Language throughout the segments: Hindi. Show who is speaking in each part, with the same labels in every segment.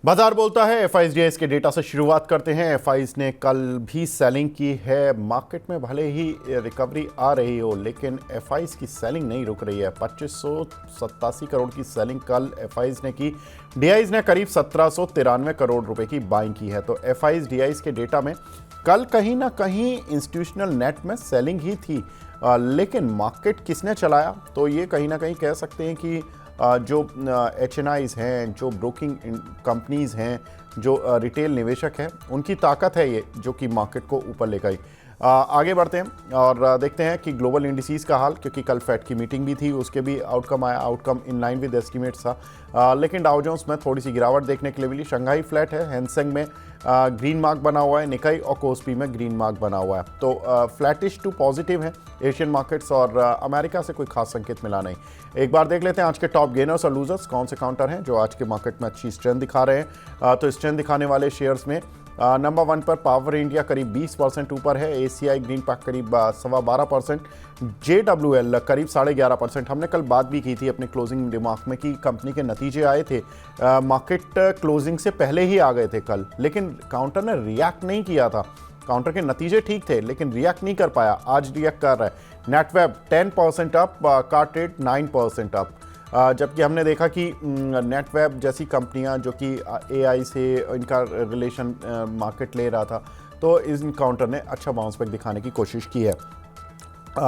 Speaker 1: बाजार बोलता है। एफआईएस के डेटा से शुरुआत करते हैं। एफआईएस ने कल भी सेलिंग की है। मार्केट में भले ही रिकवरी आ रही हो, लेकिन एफआईएस की सेलिंग नहीं रुक रही है। 2587 करोड़ की सेलिंग कल एफआईएस ने की। डीआईज ने करीब 1793 करोड़ रुपए की बाइंग की है। तो एफआईएस डीआईज के डेटा में कल कहीं ना कहीं इंस्टीट्यूशनल नेट में सेलिंग ही थी। लेकिन मार्केट किसने चलाया, तो ये कहीं ना कहीं कह सकते हैं कि जो एचएनआईज हैं, जो ब्रोकिंग कंपनीज हैं, जो रिटेल निवेशक हैं, उनकी ताकत है ये जो कि मार्केट को ऊपर ले गई। आगे बढ़ते हैं और देखते हैं कि ग्लोबल इंडिसेस का हाल, क्योंकि कल फेड की मीटिंग भी थी, उसके भी आउटकम आया। Outcome in line with estimates था। लेकिन डाउ जोन्स में थोड़ी सी गिरावट देखने के लिए मिली। शंघाई फ्लैट है, हैंसेंग में ग्रीन मार्क बना हुआ है, निकाई और कोस्पी में ग्रीन मार्क बना हुआ है। तो फ्लैटिश टू पॉजिटिव है एशियन मार्केट्स, और अमेरिका से कोई खास संकेत मिला नहीं। एक बार देख लेते हैं आज के टॉप गेनर्स और लूजर्स कौन से काउंटर हैं जो आज के मार्केट में अच्छी स्ट्रेंथ दिखा रहे हैं। तो स्ट्रेंथ दिखाने वाले शेयर्स में नंबर 1 पर पावर इंडिया करीब 20% ऊपर है। एसीआई ग्रीन पैक करीब 12.25%। JWL करीब 11.5%। हमने कल बात भी की थी अपने क्लोजिंग रिमार्क में कि कंपनी के नतीजे आए थे, मार्केट क्लोजिंग से पहले ही आ गए थे कल, लेकिन काउंटर ने रिएक्ट नहीं किया था। काउंटर के नतीजे ठीक थे लेकिन रिएक्ट नहीं कर पाया। आज रिएक्ट कर रहा है। नेटवेब 10% अप, कार्टेड 9% अप। जबकि हमने देखा कि नेटवेब जैसी कंपनियां जो कि एआई से इनका रिलेशन मार्केट ले रहा था, तो इस काउंटर ने अच्छा बाउंस बैक दिखाने की कोशिश की है।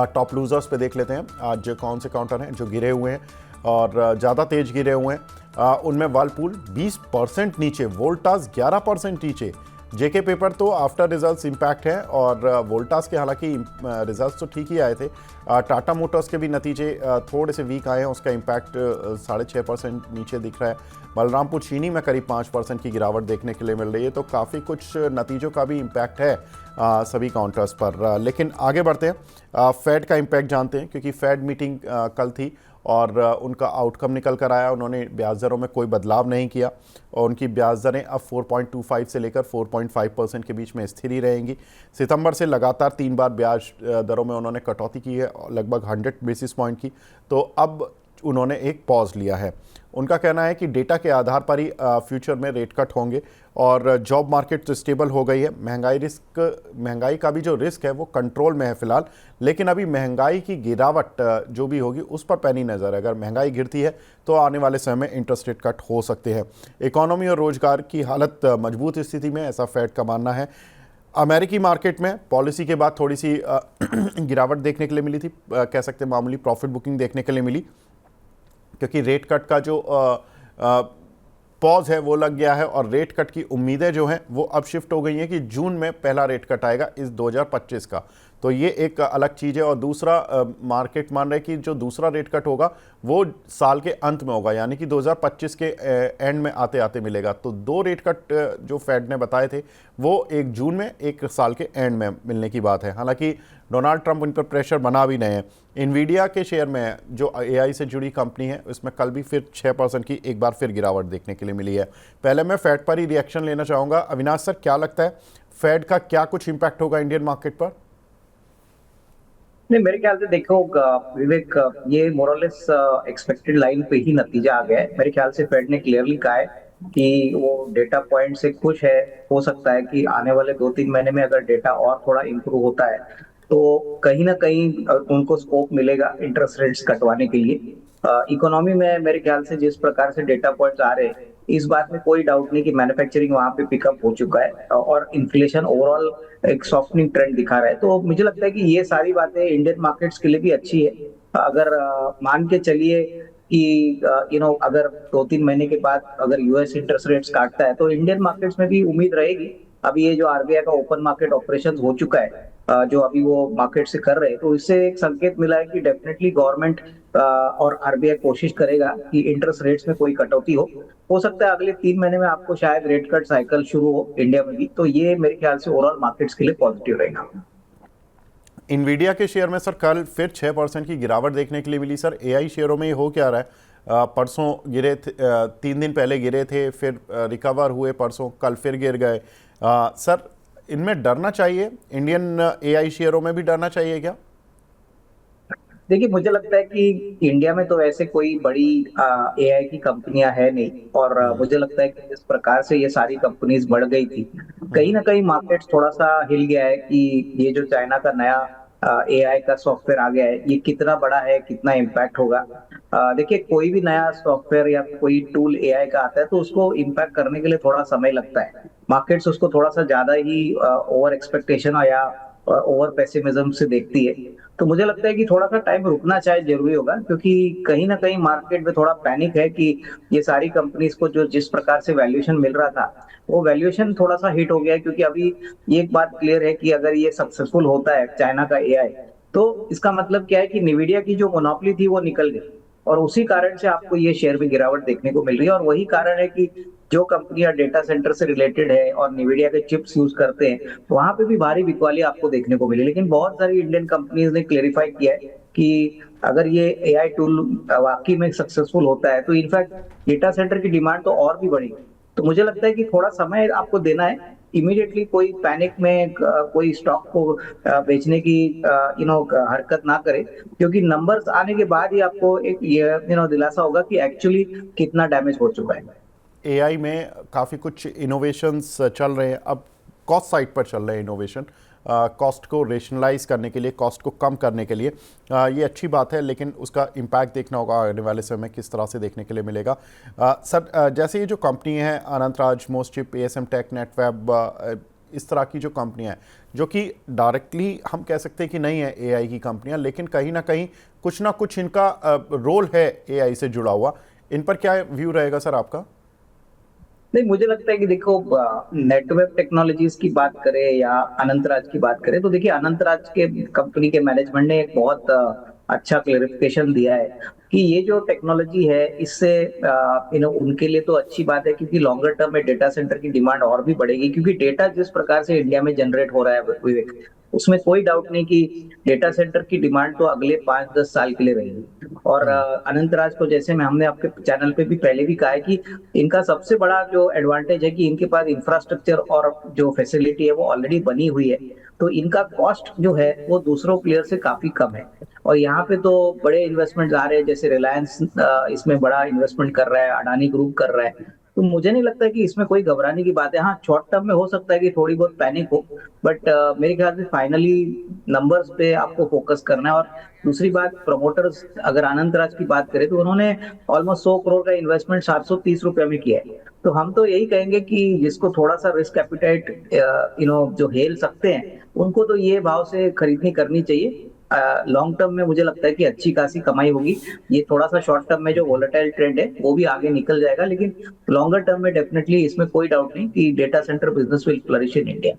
Speaker 1: टॉप लूजर्स पे देख लेते हैं आज कौन से काउंटर हैं जो गिरे हुए हैं और ज़्यादा तेज गिरे हुए हैं। उनमें वर्लपूल 20% नीचे, वोल्टास 11% नीचे। जेके पेपर तो आफ्टर रिजल्ट्स इम्पैक्ट है, और वोल्टास के हालांकि रिजल्ट्स तो ठीक ही आए थे। टाटा मोटर्स के भी नतीजे थोड़े से वीक आए हैं, उसका इम्पैक्ट 6.5% नीचे दिख रहा है। बलरामपुर चीनी में करीब 5% की गिरावट देखने के लिए मिल रही है। तो काफ़ी कुछ नतीजों का भी इम्पैक्ट है सभी काउंटर्स पर। लेकिन आगे बढ़ते हैं, फेड का इम्पैक्ट जानते हैं, क्योंकि फेड मीटिंग कल थी और उनका आउटकम निकल कर आया। उन्होंने ब्याज दरों में कोई बदलाव नहीं किया और उनकी ब्याज दरें अब 4.25 से लेकर 4.5% के बीच में स्थिर ही रहेंगी। सितंबर से लगातार 3 बार ब्याज दरों में उन्होंने कटौती की है, लगभग 100 बेसिस पॉइंट की। तो अब उन्होंने एक पॉज लिया है। उनका कहना है कि डेटा के आधार पर ही फ्यूचर में रेट कट होंगे, और जॉब मार्केट तो स्टेबल हो गई है। महंगाई का भी जो रिस्क है वो कंट्रोल में है फिलहाल, लेकिन अभी महंगाई की गिरावट जो भी होगी उस पर पैनी नज़र है। अगर महंगाई गिरती है तो आने वाले समय में इंटरेस्ट रेट कट हो सकते हैं। इकोनॉमी और रोजगार की हालत मजबूत स्थिति में, ऐसा फेड का मानना है। अमेरिकी मार्केट में पॉलिसी के बाद थोड़ी सी गिरावट देखने के लिए मिली थी, कह सकते हैं मामूली प्रॉफिट बुकिंग देखने के लिए मिली, क्योंकि रेट कट का जो पॉज है वो लग गया है, और रेट कट की उम्मीदें जो हैं वो अब शिफ्ट हो गई हैं कि जून में पहला रेट कट आएगा इस 2025 का। तो ये एक अलग चीज़ है। और दूसरा, मार्केट मान रहे कि जो दूसरा रेट कट होगा वो साल के अंत में होगा, यानी कि 2025 के एंड में आते आते मिलेगा। तो 2 रेट कट जो फेड ने बताए थे वो एक जून में, एक साल के एंड में मिलने की बात है। हालांकि डोनाल्ड ट्रंप उन पर प्रेशर बना भी रहे हैं। इन्वीडिया के शेयर में जो एआई से जुड़ी कंपनी है, उसमें कल भी फिर 6% की एक बार फिर गिरावट देखने के लिए मिली है। पहले मैं फेड पर ही रिएक्शन लेना चाहूँगा। अविनाश सर, क्या लगता है फेड का क्या कुछ इम्पैक्ट होगा इंडियन मार्केट पर?
Speaker 2: नहीं, मेरे ख्याल से देखो विवेक, ये मोरलेस एक्सपेक्टेड लाइन पे ही नतीजा आ गया है। मेरे ख्याल से फेड ने क्लियरली कहा है कि वो डेटा पॉइंट से खुश है। हो सकता है कि आने वाले 2-3 महीने में अगर डेटा और थोड़ा इम्प्रूव होता है तो कहीं ना कहीं उनको स्कोप मिलेगा इंटरेस्ट रेट्स कटवाने के लिए। इकोनॉमी में मेरे ख्याल से जिस प्रकार से डेटा पॉइंट्स आ रहे हैं, इस बात में कोई डाउट नहीं कि मैन्युफैक्चरिंग वहां पे पिकअप हो चुका है और इन्फ्लेशन ओवरऑल एक सॉफ्टनिंग ट्रेंड दिखा रहा है। तो मुझे लगता है कि ये सारी बातें इंडियन मार्केट्स के लिए भी अच्छी है। अगर मान के चलिए कि अगर 2-3 महीने के बाद अगर यूएस इंटरेस्ट रेट्स काटता है तो इंडियन मार्केट्स में भी उम्मीद रहेगी। अभी ये जो आरबीआई का ओपन मार्केट ऑपरेशन हो चुका है, जो अभी वो मार्केट से कर रहे हैं, तो इससे एक संकेत मिला है कि डेफिनेटली गवर्नमेंट और आरबीआई कोशिश करेगा कि इंटरेस्ट रेट्स में कोई कटौती हो सकता है अगले 3 महीने में आपको शायद रेट कट साइकिल शुरू हो इंडिया में भी। तो ये मेरे ख्याल से ओवरऑल मार्केट्स के लिए पॉजिटिव रहेगा।
Speaker 1: इन्वीडिया के शेयर में सर कल फिर 6% की गिरावट देखने के लिए मिली। सर एआई शेयरों में ये हो क्या रहा है? परसों गिरे थे, 3 दिन पहले गिरे थे, फिर रिकवर हुए, परसों कल फिर गिर गए। सर इनमें डरना चाहिए? इंडियन एआई शेयरों में भी डरना चाहिए क्या?
Speaker 2: देखिए मुझे लगता है कि इंडिया में तो ऐसे कोई बड़ी एआई की कंपनियां है नहीं, और मुझे लगता है कि जिस प्रकार से ये सारी कंपनीज बढ़ गई थी, कहीं ना कहीं मार्केट थोड़ा सा हिल गया है कि ये जो चाइना का नया एआई का सॉफ्टवेयर आ गया है, ये कितना बड़ा है, कितना इम्पैक्ट होगा। देखिए कोई भी नया सॉफ्टवेयर या कोई टूल एआई का आता है तो उसको इम्पैक्ट करने के लिए थोड़ा समय लगता है। मार्केट्स उसको थोड़ा सा ज्यादा ही ओवर एक्सपेक्टेशन या ओवर पेसिमिज्म से देखती है। तो मुझे लगता है कि थोड़ा सा टाइम रुकना शायद जरूरी होगा, क्योंकि कहीं ना कहीं मार्केट में थोड़ा पैनिक है कि ये सारी कंपनीज को जो जिस प्रकार से वैल्यूएशन मिल रहा था, वो वैल्यूएशन थोड़ा सा हिट हो गया है। क्योंकि अभी ये एक बात क्लियर है कि अगर ये सक्सेसफुल होता है चाइना का एआई, तो इसका मतलब क्या है कि निविडिया की जो मोनोपोली थी वो निकल गई, और उसी कारण से आपको ये शेयर में गिरावट देखने को मिल रही है। और वही कारण है कि जो कंपनियां डेटा सेंटर से रिलेटेड है और निविडिया के चिप्स यूज करते हैं, वहां पे भी भारी बिकवाली आपको देखने को मिली। लेकिन बहुत सारी इंडियन कंपनीज ने क्लेरिफाई किया है कि अगर ये एआई टूल वाकई में सक्सेसफुल होता है तो इनफैक्ट डेटा सेंटर की डिमांड तो और भी बढ़ेगी। तो मुझे लगता है कि थोड़ा समय आपको देना है। इमीडिएटली कोई पैनिक में कोई स्टॉक को बेचने की हरकत ना करे, क्योंकि नंबर्स आने के बाद ही आपको एक ये दिलासा होगा कि एक्चुअली कितना डैमेज हो चुका है।
Speaker 1: एआई में काफ़ी कुछ इनोवेशंस चल रहे हैं, अब कॉस्ट साइड पर चल रहे हैं इनोवेशन, कॉस्ट को रेशनलाइज करने के लिए, कॉस्ट को कम करने के लिए। ये अच्छी बात है, लेकिन उसका इम्पैक्ट देखना होगा आने वाले समय में किस तरह से देखने के लिए मिलेगा। सर, जैसे ये जो कंपनी है अनंतराज, मोस्टचिप, एएसएम टेक, नेटवेब, इस तरह की जो कंपनियां हैं, जो कि डायरेक्टली हम कह सकते हैं कि नहीं है एआई की कंपनियां, लेकिन कहीं ना कुछ इनका रोल है एआई से जुड़ा हुआ, इन पर क्या व्यू रहेगा सर आपका?
Speaker 2: नहीं, मुझे लगता है कि देखो, नेटवर्क टेक्नोलॉजीज की बात करें या अनंतराज की बात करें, तो देखिए अनंतराज के कंपनी के मैनेजमेंट ने एक बहुत अच्छा क्लेरिफिकेशन दिया है कि ये जो टेक्नोलॉजी है इससे उनके लिए तो अच्छी बात है, क्योंकि लॉन्गर टर्म में डेटा सेंटर की डिमांड और भी बढ़ेगी। क्योंकि डेटा जिस प्रकार से इंडिया में जनरेट हो रहा है विवेक, उसमें कोई डाउट नहीं कि डेटा सेंटर की डिमांड तो अगले 5-10 साल के लिए रहेगी। और अनंतराज को, जैसे मैं हमने आपके चैनल पे भी पहले भी कहा है कि इनका सबसे बड़ा जो एडवांटेज है कि इनके पास इंफ्रास्ट्रक्चर और जो फैसिलिटी है वो ऑलरेडी बनी हुई है। तो इनका कॉस्ट जो है वो दूसरों प्लेयर से काफी कम है। और यहाँ पे तो बड़े इन्वेस्टमेंट आ रहे हैं, जैसे रिलायंस इसमें बड़ा इन्वेस्टमेंट कर रहा है, अडानी ग्रुप कर रहा है। तो मुझे नहीं लगता कि इसमें कोई घबराने की बात है। हाँ, शॉर्ट टर्म में हो सकता है कि थोड़ी बहुत पैनिक हो, बट मेरे ख्याल से फाइनली नंबर्स पे आपको फोकस करना है। और दूसरी बात, प्रमोटर्स अगर आनंद राज की बात करें तो उन्होंने ऑलमोस्ट 100 करोड़ का इन्वेस्टमेंट 730 रुपए में किया है। तो हम तो यही कहेंगे कि जिसको थोड़ा सा रिस्क एपिटाइट जो हेल सकते हैं, उनको तो ये भाव से खरीदनी करनी चाहिए। लॉन्ग टर्म में मुझे लगता है कि अच्छी खासी कमाई होगी। ये थोड़ा सा शॉर्ट टर्म में जो वोलेटाइल ट्रेंड है वो भी आगे निकल जाएगा, लेकिन लॉन्गर टर्म में डेफिनेटली इसमें कोई डाउट नहीं कि data centre business will flourish in India.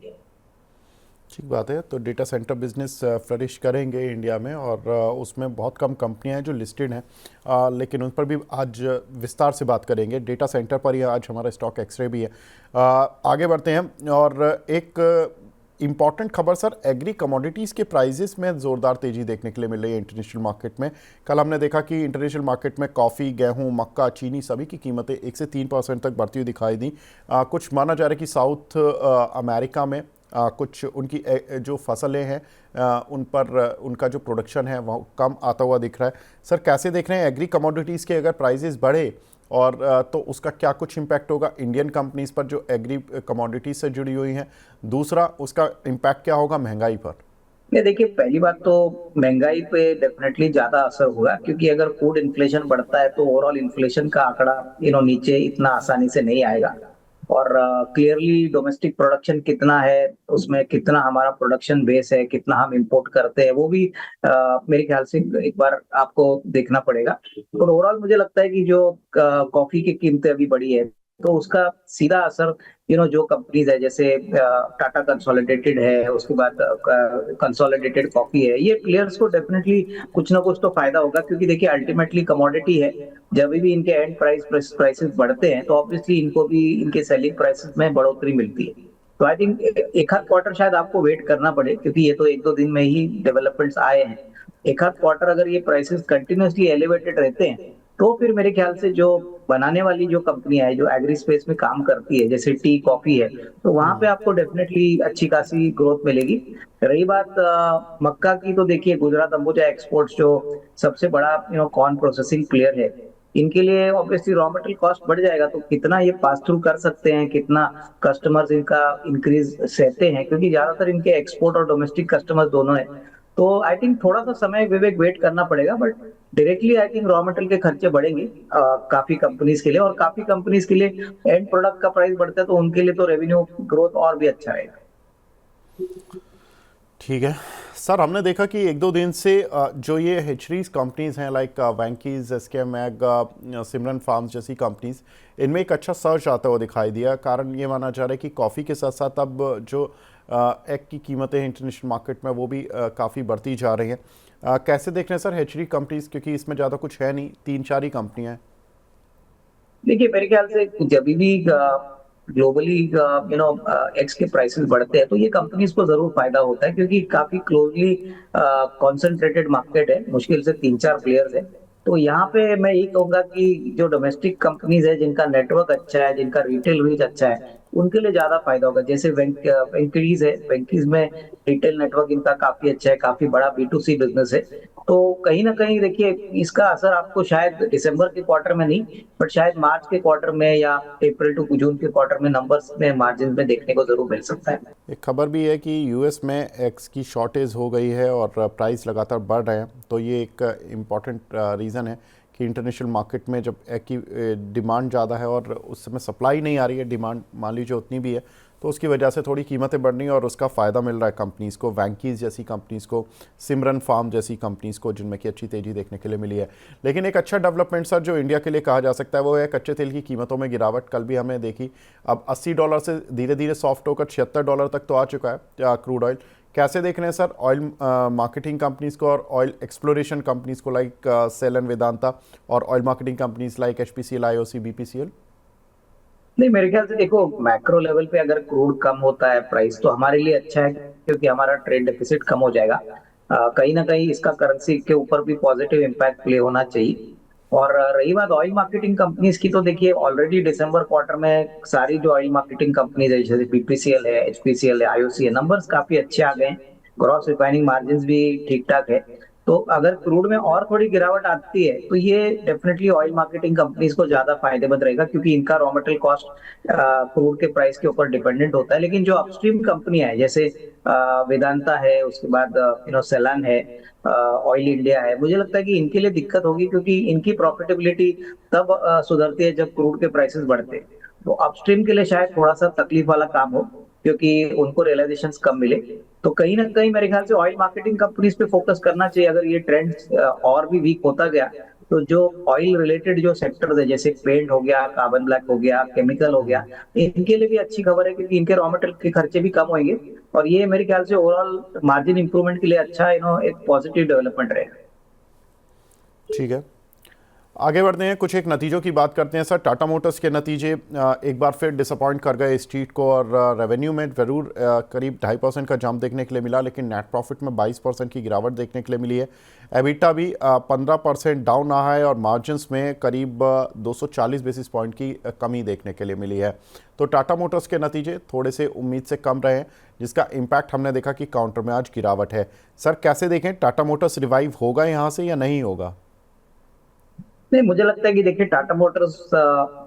Speaker 1: ठीक बात है, तो डेटा सेंटर बिजनेस फ्लरिश करेंगे इंडिया में, और उसमें बहुत कम कंपनियां हैं जो लिस्टेड हैं, लेकिन उन पर भी आज विस्तार से बात करेंगे। डेटा सेंटर पर ही आज हमारा स्टॉक एक्सरे भी है। आगे बढ़ते हैं, और एक इम्पॉर्टेंट खबर सर, एग्री कमोडिटीज़ के प्राइजेस में ज़ोरदार तेज़ी देखने के लिए मिल रही है इंटरनेशनल मार्केट में। कल हमने देखा कि इंटरनेशनल मार्केट में कॉफ़ी, गेहूं, मक्का, चीनी सभी की कीमतें 1 से 3% तक बढ़ती हुई दिखाई दी। कुछ माना जा रहा है कि साउथ अमेरिका में कुछ उनकी जो फसलें हैं उन पर उनका जो प्रोडक्शन है वह कम आता हुआ दिख रहा है। सर, कैसे देख रहे हैं एग्री कमोडिटीज़ के अगर प्राइजेस बढ़े और तो उसका क्या कुछ इम्पैक्ट होगा इंडियन कंपनीज पर जो एग्री कमोडिटीज से जुड़ी हुई हैं? दूसरा, उसका इम्पैक्ट क्या होगा महंगाई पर?
Speaker 2: नहीं, देखिए पहली बात तो महंगाई पे डेफिनेटली ज्यादा असर होगा, क्योंकि अगर फूड इन्फ्लेशन बढ़ता है तो ओवरऑल इन्फ्लेशन का आंकड़ा नीचे इतना आसानी से नहीं आएगा। और क्लियरली डोमेस्टिक प्रोडक्शन कितना है, उसमें कितना हमारा प्रोडक्शन बेस है, कितना हम इंपोर्ट करते हैं, वो भी मेरे ख्याल से एक बार आपको देखना पड़ेगा। और ओवरऑल मुझे लगता है कि जो कॉफी की कीमतें अभी बढ़ी है, तो उसका सीधा असर जो कंपनीज है, जैसे टाटा कंसोलिडेटेड है, उसके बाद कंसोलिडेटेड कॉफी है, ये प्लेयर्स को डेफिनेटली कुछ ना कुछ तो फायदा होगा। क्योंकि देखिए अल्टीमेटली कमोडिटी है, जब भी इनके एंड प्राइसेस बढ़ते हैं तो ऑब्वियसली इनको भी इनके सेलिंग प्राइसेस में बढ़ोतरी मिलती है। तो आई थिंक एक आध क्वार्टर शायद आपको वेट करना पड़े, क्योंकि ये तो 1-2 दिन में ही डेवलपमेंट्स आए हैं। एक आध क्वार्टर अगर ये प्राइसेस कंटिन्यूअसली एलिवेटेड रहते हैं तो फिर मेरे ख्याल से जो बनाने वाली जो कंपनियां है जो एग्री स्पेस में काम करती है जैसे टी कॉफी है, तो वहां पे आपको डेफिनेटली अच्छी खासी ग्रोथ मिलेगी। रही बात मक्का की, तो देखिए गुजरात अंबुजा एक्सपोर्ट्स जो सबसे बड़ा कॉर्न प्रोसेसिंग प्लेयर है, इनके लिए ऑब्वियसली रॉ मटेरियल कॉस्ट बढ़ जाएगा, तो कितना ये पास थ्रू कर सकते हैं, कितना कस्टमर्स इनका इंक्रीज सहते हैं, क्योंकि ज्यादातर इनके एक्सपोर्ट और डोमेस्टिक कस्टमर्स दोनों है। तो आई थिंक थोड़ा सा समय विवेक वेट करना पड़ेगा, but directly I think raw material के खर्चे बढ़ेंगे काफी कंपनीज के लिए, और काफी कंपनीज के लिए एंड प्रोडक्ट का प्राइस बढ़ता है तो उनके लिए तो रेवेन्यू ग्रोथ और भी अच्छा रहेगा।
Speaker 1: ठीक है सर, हमने देखा कि एक दो दिन से जो ये हेचरीज कंपनीज हैं लाइक वैंकीज, एसके मैग, सिमरन फार्म्स जैसी कंपनीज, इनमें एक अच्छा सर्च आता हुआ दिखाई दिया। कारण ये माना जा रहा है कि कॉफ़ी के साथ साथ अब जो एग की कीमतें इंटरनेशनल मार्केट में वो भी काफ़ी बढ़ती जा रही हैं। कैसे देख रहे हैं सर हेचरी कंपनीज, क्योंकि इसमें ज़्यादा कुछ है नहीं, 3-4 ही कंपनियां हैं।
Speaker 2: देखिए मेरे ख्याल से जब भी ग्लोबली एक्स के प्राइसेस बढ़ते हैं तो ये कंपनीज को जरूर फायदा होता है, क्योंकि काफी क्लोजली कॉन्सेंट्रेटेड मार्केट है, मुश्किल से 3-4 प्लेयर्स है। तो यहाँ पे मैं यही कहूंगा कि जो डोमेस्टिक कंपनीज है जिनका नेटवर्क अच्छा है, जिनका रिटेल रीच अच्छा है, उनके लिए ज्यादा फायदा होगा। जैसे वेंकीज है, वेंकीज में रिटेल नेटवर्क इनका काफी अच्छा है, काफी बड़ा B2C बिजनेस है। तो कहीं ना कहीं देखिए इसका असर आपको शायद दिसंबर के क्वार्टर में नहीं, बट शायद मार्च के क्वार्टर में या अप्रैल टू जून के क्वार्टर में नंबर्स में मार्जिन में देखने को जरूर मिल सकता है।
Speaker 1: एक खबर भी है कि यूएस में एग्स की शॉर्टेज हो गई है और प्राइस लगातार बढ़ रहे हैं, तो ये एक इम्पॉर्टेंट रीज़न है कि इंटरनेशनल मार्केट में जब एग की डिमांड ज़्यादा है और उस समय सप्लाई नहीं आ रही है, डिमांड मान लीजिए उतनी भी है, तो उसकी वजह से थोड़ी कीमतें बढ़ रही हैं और उसका फ़ायदा मिल रहा है कंपनीज़ को, वैंकीज़ जैसी कंपनीज़ को, सिमरन फार्म जैसी कंपनीज़ को, जिनमें कि अच्छी तेज़ी देखने के लिए मिली है। लेकिन एक अच्छा डेवलपमेंट सर जो इंडिया के लिए कहा जा सकता है वो है कच्चे तेल की कीमतों में गिरावट। कल भी हमने देखी, अब $80 से धीरे धीरे सॉफ्ट होकर $76 तक तो आ चुका है क्रूड ऑयल। कैसे देख रहे हैं सर ऑयल मार्केटिंग कंपनीज़ को और ऑयल एक्सप्लोरेशन कंपनीज़ को लाइक सेल एंड वेदांता, और oil marketing companies like HPCL, IOC, BPCL?
Speaker 2: नहीं, मेरे ख्याल से देखो मैक्रो लेवल पे अगर क्रूड कम होता है प्राइस तो हमारे लिए अच्छा है, क्योंकि हमारा ट्रेड डेफिसिट कम हो जाएगा। कहीं ना कहीं इसका करेंसी के ऊपर भी पॉजिटिव इम्पैक्ट प्ले होना चाहिए। और रही बात ऑयल मार्केटिंग कंपनीज की, तो देखिए ऑलरेडी दिसंबर क्वार्टर में सारी जो ऑयल मार्केटिंग कंपनीज है जैसे BPCL है, HPCL है, IOC है, नंबर्स काफी अच्छे आ गए हैं। ग्रॉस रिफाइनिंग मार्जिन भी ठीक ठाक है। तो अगर क्रूड में और थोड़ी गिरावट आती है तो ये डेफिनेटली ऑयल मार्केटिंग कंपनीज को ज्यादा फायदेमंद रहेगा, क्योंकि इनका रॉ मटेरियल कॉस्ट क्रूड के प्राइस के ऊपर डिपेंडेंट होता है। लेकिन जो अपस्ट्रीम कंपनियां है जैसे वेदांता है, उसके बाद सेलन है, ऑयल इंडिया है, मुझे लगता है कि इनके लिए दिक्कत होगी, क्योंकि इनकी प्रॉफिटेबिलिटी तब सुधरती है जब क्रूड के प्राइसेस बढ़ते हैं। तो अपस्ट्रीम के लिए शायद थोड़ा सा तकलीफ वाला काम हो, क्योंकि उनको रियलाइजेशंस कम मिले। तो कहीं ना कहीं मेरे ख्याल से ऑयल मार्केटिंग कंपनीज पे फोकस करना चाहिए। अगर ये ट्रेंड और भी वीक होता गया तो जो ऑयल रिलेटेड जो सेक्टर्स है जैसे पेंट हो गया, कार्बन ब्लैक हो गया, केमिकल हो गया, इनके लिए भी अच्छी खबर है, क्योंकि इनके रॉ मटेरियल के खर्चे भी कम होंगे। और ये मेरे ख्याल से ओवरऑल मार्जिन इंप्रूवमेंट के लिए अच्छा एक पॉजिटिव डेवलपमेंट रहेगा।
Speaker 1: ठीक है, आगे बढ़ते हैं, कुछ एक नतीजों की बात करते हैं सर। टाटा मोटर्स के नतीजे एक बार फिर डिसअपॉइंट कर गए स्ट्रीट को, और रेवेन्यू में ज़रूर करीब 2.5% का जंप देखने के लिए मिला, लेकिन नेट प्रॉफिट में 22% की गिरावट देखने के लिए मिली है। एबिटा भी 15% डाउन रहा है और मार्जिन्स में करीब 240 बेसिस पॉइंट की कमी देखने के लिए मिली है। तो टाटा मोटर्स के नतीजे थोड़े से उम्मीद से कम रहे हैं, जिसका इम्पैक्ट हमने देखा कि काउंटर में आज गिरावट है। सर कैसे देखें, टाटा मोटर्स रिवाइव होगा यहाँ से या नहीं होगा?
Speaker 2: नहीं, मुझे लगता है कि देखिए टाटा मोटर्स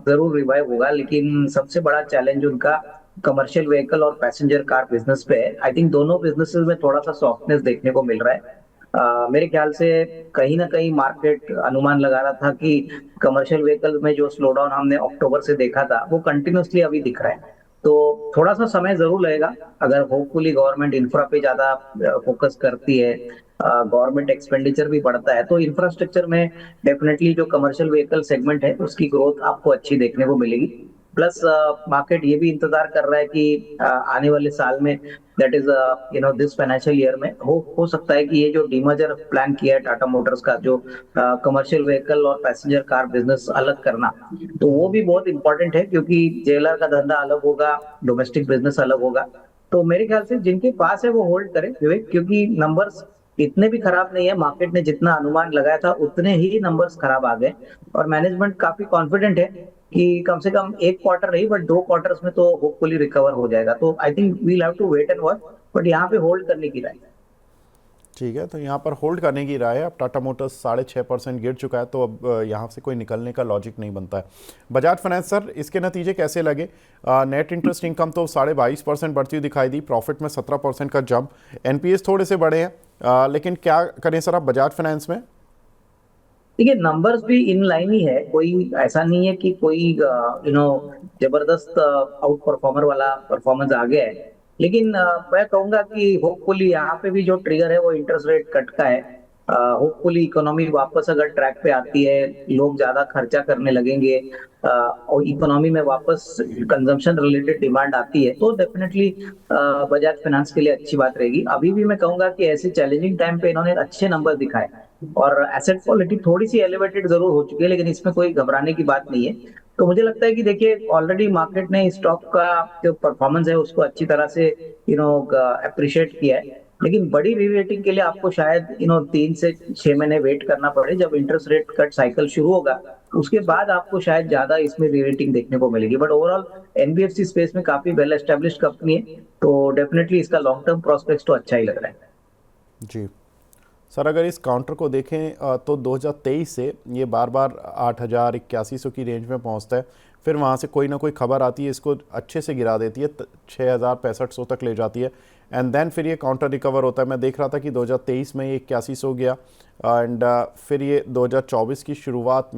Speaker 2: जरूर रिवाइव होगा, लेकिन सबसे बड़ा चैलेंज उनका कमर्शियल व्हीकल और पैसेंजर कार बिजनेस पे है। आई थिंक दोनों बिजनेसेस में थोड़ा सा सॉफ्टनेस देखने को मिल रहा है। मेरे ख्याल से कहीं ना कहीं मार्केट अनुमान लगा रहा था कि कमर्शियल व्हीकल में जो स्लो डाउन हमने अक्टूबर से देखा था वो कंटिन्यूअसली अभी दिख रहा है। तो थोड़ा सा समय जरूर लगेगा। अगर होपफुली गवर्नमेंट इंफ्रा पे ज्यादा फोकस करती है, गवर्नमेंट एक्सपेंडिचर भी बढ़ता है, तो इंफ्रास्ट्रक्चर में डेफिनेटली जो कमर्शियल व्हीकल सेगमेंट है उसकी ग्रोथ आपको अच्छी देखने को मिलेगी। प्लस मार्केट ये भी इंतजार कर रहा है कि आने वाले साल में, that is this financial year में, हो सकता है कि ये जो डीमर्जर प्लान किया है टाटा मोटर्स का, जो कमर्शियल व्हीकल और पैसेंजर कार बिजनेस अलग करना, तो वो भी बहुत इंपॉर्टेंट है, क्योंकि जेएलआर का धंधा अलग होगा, डोमेस्टिक बिजनेस अलग होगा। तो मेरे ख्याल से जिनके पास है वो होल्ड करें विवेक, क्योंकि नंबर्स इतने भी खराब नहीं है, मार्केट ने जितना अनुमान लगाया था उतने ही नंबर्स खराब आ गए। और मैनेजमेंट काफी कॉन्फिडेंट है कि कम से कम एक क्वार्टर नहीं बट 2 क्वार्टर्स में तो होपफुली रिकवर हो जाएगा। तो I think we'll have to wait and watch, but यहाँ पे होल्ड करने की राय।
Speaker 1: ठीक है, तो यहाँ पर होल्ड करने की राय है। अब टाटा मोटर्स 6.5% गिर चुका है, तो अब यहाँ से कोई निकलने का लॉजिक नहीं बनता है। बजाज फाइनेंस सर, इसके नतीजे कैसे लगे? नेट इंटरेस्ट इनकम तो 22.5% बढ़ती हुई दिखाई दी, प्रॉफिट में 17% का जंप, एनपीएस थोड़े से बढ़े हैं, लेकिन क्या करें सर आप बजाज फाइनेंस में?
Speaker 2: देखिए नंबर्स भी इन लाइन ही है, कोई ऐसा नहीं है कि कोई जबरदस्त आउट परफॉर्मर वाला परफॉर्मेंस आ गया है। लेकिन मैं कहूंगा कि होपफुली यहाँ पे भी जो ट्रिगर है वो इंटरेस्ट रेट कट का है। होपफुली इकोनॉमी वापस अगर ट्रैक पे आती है, लोग ज्यादा खर्चा करने लगेंगे, और इकोनॉमी में वापस कंजम्पशन रिलेटेड डिमांड आती है, तो डेफिनेटली बजाज फाइनेंस के लिए अच्छी बात रहेगी। अभी भी मैं कहूंगा कि ऐसे चैलेंजिंग टाइम पे इन्होंने अच्छे नंबर दिखाए, और एसेट क्वालिटी थोड़ी सी एलिवेटेड जरूर हो चुकी है, लेकिन इसमें कोई घबराने की बात नहीं है। तो मुझे लगता है कि देखिए ऑलरेडी मार्केट ने स्टॉक का जो परफॉर्मेंस है उसको अच्छी तरह से अप्रिशिएट किया है। लेकिन बड़ी रीरेटिंग के लिए आपको शायद 3 से 6 महीने वेट करना पड़े, जब इंटरेस्ट रेट कट साइकिल शुरू होगा उसके बाद आपको शायद ज्यादा इसमें रीरेटिंग देखने को मिलेगी। बट ओवरऑल एनबीएफसी स्पेस में काफी वेल एस्टेब्लिश्ड कंपनी है, तो डेफिनेटली इसका लॉन्ग टर्म प्रोस्पेक्ट्स तो अच्छा ही लग रहा है।
Speaker 1: जी सर, अगर इस काउंटर को देखें तो 2023 से ये बार बार 8,000 8100 की रेंज में पहुंचता है, फिर वहाँ से कोई ना कोई खबर आती है, इसको अच्छे से गिरा देती है, 6,000 6500 तक ले जाती है, एंड देन फिर ये काउंटर रिकवर होता है। मैं देख रहा था कि 2023 में ये 8100 गया, एंड फिर ये 2024 की शुरुआत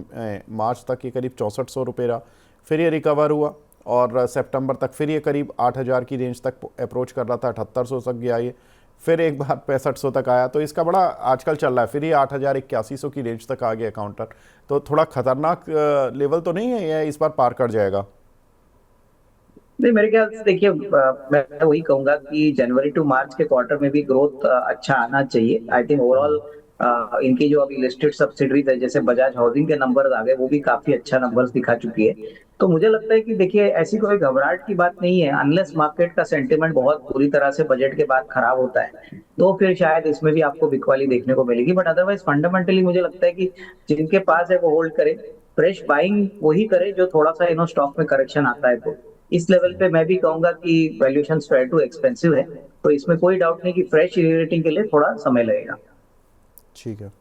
Speaker 1: मार्च तक ये करीब 6400 रुपये रहा, फिर ये रिकवर हुआ, और सितंबर तक फिर ये करीब 8,000 की रेंज तक अप्रोच कर रहा था, 7800 तक गया ये, फिर एक बार 6500 तक आया, तो इसका बड़ा आजकल चल रहा है, फिर ये 8,000 8100 की रेंज तक आ गया काउंटर। तो थोड़ा खतरनाक लेवल तो नहीं है, ये इस बार पार कर जाएगा?
Speaker 2: नहीं, मेरे ख्याल से देखिए मैं वही कहूंगा कि जनवरी टू मार्च के क्वार्टर में भी ग्रोथ अच्छा आना चाहिए। आई थिंक ओवरऑल इनकी जो अभी लिस्टेड सब्सिडरीज है जैसे बजाज हाउसिंग के नंबर्स आ गए, वो भी काफी अच्छा नंबर्स दिखा चुकी है। तो मुझे लगता है कि देखिए ऐसी कोई घबराहट की बात नहीं है, अनलेस मार्केट का सेंटिमेंट बहुत बुरी तरह से बजट के बाद खराब होता है, तो फिर शायद इसमें भी आपको बिकवाली देखने को मिलेगी। बट अदरवाइज फंडामेंटली मुझे लगता है कि जिनके पास है वो होल्ड करे, फ्रेश बाइंग वही करे जो थोड़ा सा स्टॉक में करेक्शन आता है। तो इस लेवल पे मैं भी कहूंगा कि वैल्यूएशन फेयर टू एक्सपेंसिव है, तो इसमें कोई डाउट नहीं कि फ्रेश रेटिंग के लिए थोड़ा समय लगेगा।
Speaker 1: ठीक है,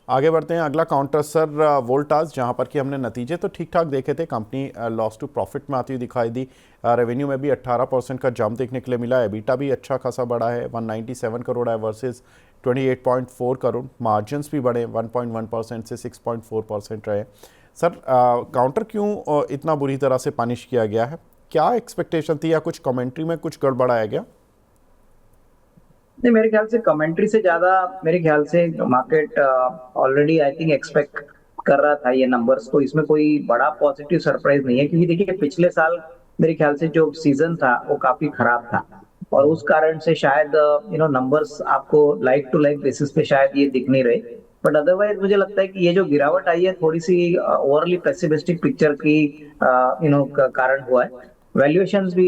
Speaker 1: आगे बढ़ते हैं। अगला काउंटर सर वोल्टास, जहां पर कि हमने नतीजे तो ठीक ठाक देखे थे, कंपनी लॉस टू प्रॉफिट में आती हुई दिखाई दी, रेवेन्यू में भी 18% का जंप देखने के लिए मिला है, एबिटा भी अच्छा खासा बढ़ा है, 197 करोड़ है वर्सेस 28.4 करोड़, मार्जिन्स भी बढ़े 1.1% से 6.4% रहे। सर काउंटर क्यों इतना बुरी तरह से पनिश किया गया है? क्या एक्सपेक्टेशन थी, या कुछ कमेंट्री में कुछ गड़बड़ाया गया?
Speaker 2: नहीं, मेरे ख्याल से कमेंट्री से ज्यादा मेरे ख्याल से market already I think expect कर रहा था ये नंबर्स, तो इसमें कोई बड़ा पॉजिटिव सरप्राइज नहीं है। क्योंकि देखिए पिछले साल मेरे ख्याल से जो सीजन था वो काफी खराब था, और उस कारण से शायद नंबर्स आपको लाइक टू लाइक बेसिस पे शायद ये दिख नहीं रहे। बट अदरवाइज मुझे लगता है कि ये जो गिरावट आई है थोड़ी सी ओवरली पेसिमिस्टिक पिक्चर की कारण हुआ है। वैल्यूएशंस भी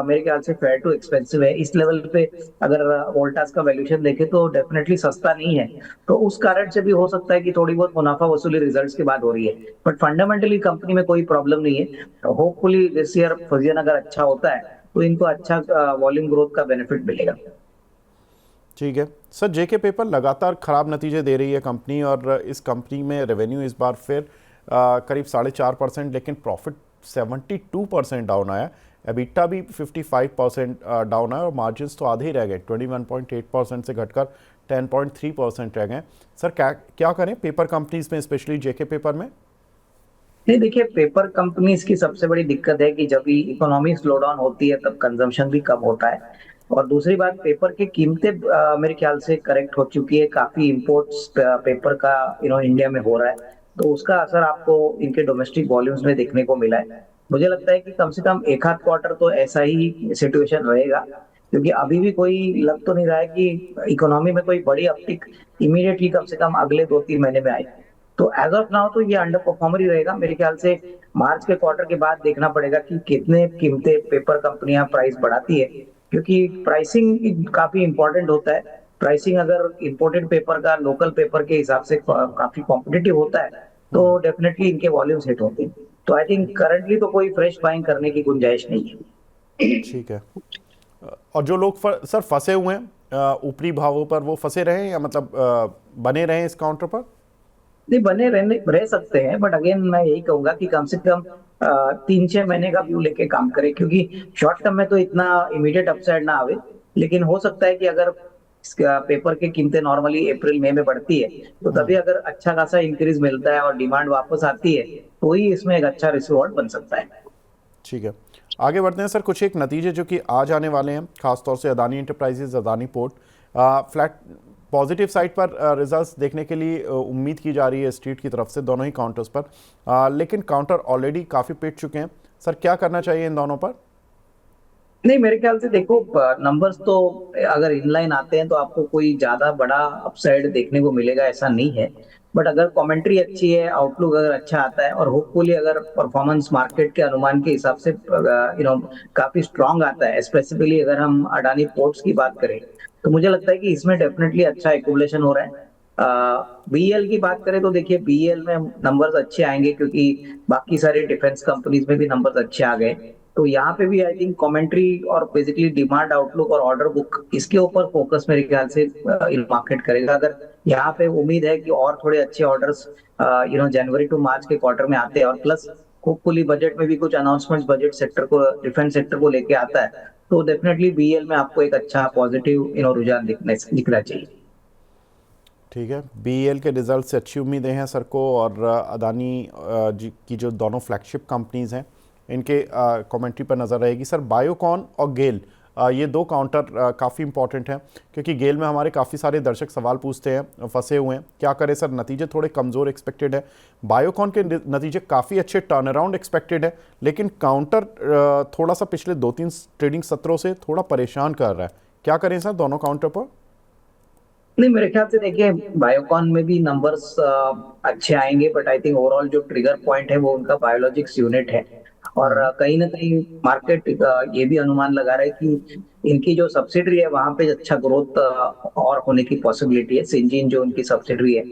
Speaker 2: मेरे ख्याल से फेयर टू एक्सपेंसिव है इस लेवल पे। अगर वोल्टास का वैल्यूएशन देखे तो डेफिनेटली सस्ता नहीं है, तो उस कारण से भी हो सकता है कि थोड़ी बहुत मुनाफा वसूली रिजल्ट्स के बाद हो रही है। बट फंडामेंटली कंपनी में कोई प्रॉब्लम नहीं है। होपफुली दिस ईयर फजियन अगर अच्छा होता है तो इनको अच्छा वॉल्यूम ग्रोथ का बेनिफिट मिलेगा।
Speaker 1: ठीक है सर, जेके पेपर लगातार खराब नतीजे दे रही है कंपनी, और इस कंपनी में रेवेन्यू इस बार फिर करीब 4.5%, लेकिन प्रॉफिट 72% डाउन आया, एबिटा भी 55% डाउन आया, और मार्जिन्स तो आधे ही रह गए, 21.8% से घटकर 10.3% रह गए। सर क्या क्या करें पेपर कंपनीज में, स्पेशली जेके पेपर में?
Speaker 2: नहीं, देखिए पेपर कंपनीज की सबसे बड़ी दिक्कत है कि जब भी इकोनॉमी स्लो डाउन होती है तब कंजम्पशन भी कम होता है। और दूसरी बात, पेपर की कीमतें मेरे ख्याल से करेक्ट हो चुकी है, काफी इंपोर्ट्स पेपर का इंडिया में हो रहा है, तो उसका असर आपको इनके डोमेस्टिक वॉल्यूम्स में देखने को मिला है। मुझे लगता है कि कम से कम एक आध क्वार्टर तो ऐसा ही सिचुएशन रहेगा, क्योंकि अभी भी कोई लग तो नहीं रहा है कि इकोनॉमी में कोई बड़ी अपटिक इमीडिएटली कम से कम अगले 2-3 महीने में आए। तो एज ऑफ नाउ तो ये अंडर परफॉर्मर ही रहेगा मेरे ख्याल से। मार्च के क्वार्टर के बाद देखना पड़ेगा कि कितने कीमतें पेपर कंपनियां प्राइस बढ़ाती है, क्योंकि प्राइसिंग काफी इंपॉर्टेंट होता है। प्राइसिंग अगर इंपोर्टेड पेपर का लोकल पेपर के हिसाब से काफी कॉम्पिटिटिव होता है तो डेफिनेटली इनके वॉल्यूम्स हिट होते हैं। तो आई थिंक करंटली तो कोई फ्रेश बाइंग करने की गुंजाइश नहीं है।
Speaker 1: ठीक है। और जो लोग सर फंसे हुए हैं ऊपरी भावों पर, वो फंसे रहे या मतलब बने रहे इस काउंटर पर?
Speaker 2: नहीं, बने रहने रह सकते हैं, बट अगेन मैं यही कहूंगा कि कम से कम 3-6 महीने का व्यू लेके काम करें, क्योंकि शॉर्ट टर्म में तो इतना इमीडिएट अपसाइड ना आवे। लेकिन हो सकता है कि अगर पेपर की कीमतें नॉर्मली अप्रैल मई में बढ़ती है तो तभी अगर अच्छा खासा इंक्रीज मिलता है और डिमांड वापस आती है तो ही इसमें एक अच्छा रिजल्ट बन सकता है।
Speaker 1: ठीक है, आगे बढ़ते हैं सर। कुछ एक नतीजे जो कि आज आने वाले हैं, खासतौर से Adani enterprises, Adani port, flat positive side पर रिजल्ट्स देखने के लिए उम्मीद की जा रही है स्ट्रीट की तरफ से दोनों ही काउंटर्स पर, लेकिन काउंटर ऑलरेडी काफ़ी पिट चुके हैं। सर क्या करना चाहिए इन दोनों पर?
Speaker 2: नहीं, मेरे ख्याल से देखो, नंबर्स तो अगर इनलाइन आते हैं तो आपको कोई ज्यादा बड़ा अपसाइड देखने को मिलेगा ऐसा नहीं है। बट अगर कमेंट्री अच्छी है, आउटलुक अगर अच्छा आता है और होपफुली अगर परफॉर्मेंस मार्केट के अनुमान के हिसाब से काफी स्ट्रांग आता है, स्पेसिफिकली अगर हम अडानी पोर्ट्स की बात करें, तो मुझे लगता है कि इसमें डेफिनेटली अच्छा एक्यूमुलेशन हो रहा है। बीएल की बात करें तो देखिए बीएल में नंबर्स अच्छे आएंगे क्योंकि बाकी सारी डिफेंस कंपनीज में भी नंबर्स अच्छे आ गए। तो यहाँ पे भी आई थिंक कमेंट्री और बेसिकली डिमांड आउटलुक और ऑर्डर बुक इसके ऊपर फोकस मेरे ख्याल से मार्केट करेगा। अगर यहाँ पे उम्मीद है कि और थोड़े अच्छे ऑर्डर्स जनवरी टू मार्च के क्वार्टर में आते हैं और प्लस होपफुली बजट में भी कुछ अनाउंसमेंट्स बजट सेक्टर को, डिफेंस सेक्टर को लेके आता है, तो डेफिनेटली बीएल में आपको एक अच्छा पॉजिटिव रुझान दिखना चाहिए।
Speaker 1: ठीक है, बीएल के रिजल्ट से अच्छी उम्मीदें हैं सर को, और अदानी जी की जो दोनों फ्लैगशिप कंपनीज हैं इनके कमेंट्री पर नज़र रहेगी। सर बायोकॉन और गेल, ये दो काउंटर काफ़ी इंपॉर्टेंट हैं, क्योंकि गेल में हमारे काफ़ी सारे दर्शक सवाल पूछते हैं, फंसे हुए हैं, क्या करें सर, नतीजे थोड़े कमज़ोर एक्सपेक्टेड है। बायोकॉन के नतीजे काफ़ी अच्छे टर्न अराउंड एक्सपेक्टेड है, लेकिन काउंटर थोड़ा सा पिछले 2-3 ट्रेडिंग सत्रों से थोड़ा परेशान कर रहा है। क्या करें सर दोनों काउंटर पर?
Speaker 2: नहीं, मेरे ख्याल से देखिए बायोकॉन में भी नंबर्स अच्छे आएंगे, बट आई थिंक ओवरऑल जो ट्रिगर पॉइंट है वो उनका बायोलॉजिक्स यूनिट है। और कहीं ना कहीं मार्केट ये भी अनुमान लगा रहा है कि इनकी जो सब्सिडरी है वहां पे अच्छा ग्रोथ और होने की पॉसिबिलिटी है, सिंजीन जो उनकी सब्सिडरी है।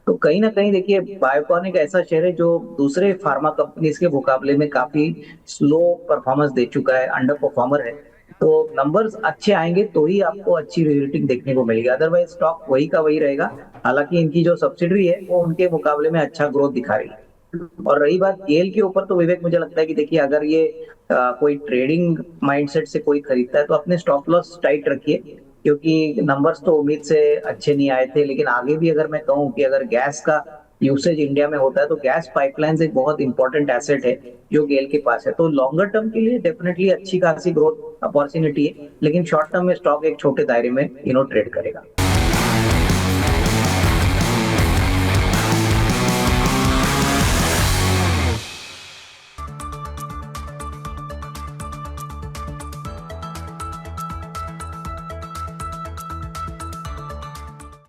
Speaker 2: तो कहीं ना कहीं देखिए बायोकॉन एक ऐसा शेयर है जो दूसरे फार्मा कंपनीज के मुकाबले में काफी स्लो परफॉर्मेंस दे चुका है, अंडर परफॉर्मर है। तो नंबर्स अच्छे आएंगे तो ही आपको अच्छी रेटिंग देखने को मिलेगी, अदरवाइज स्टॉक वही का वही रहेगा। हालांकि इनकी जो सब्सिडरी है वो उनके मुकाबले में अच्छा ग्रोथ दिखा रही है। और रही बात गेल के ऊपर, तो विवेक मुझे लगता है कि देखिए अगर ये कोई ट्रेडिंग माइंडसेट से कोई खरीदता है तो अपने स्टॉप लॉस टाइट रखिए, क्योंकि नंबर्स तो उम्मीद से अच्छे नहीं आए थे। लेकिन आगे भी अगर मैं कहूँ कि अगर गैस का यूसेज इंडिया में होता है तो गैस पाइपलाइंस एक बहुत इंपॉर्टेंट एसेट है जो गेल के पास है। तो लॉन्गर टर्म के लिए डेफिनेटली अच्छी खासी ग्रोथ अपॉर्चुनिटी है, लेकिन शॉर्ट टर्म में स्टॉक एक छोटे दायरे में ट्रेड करेगा।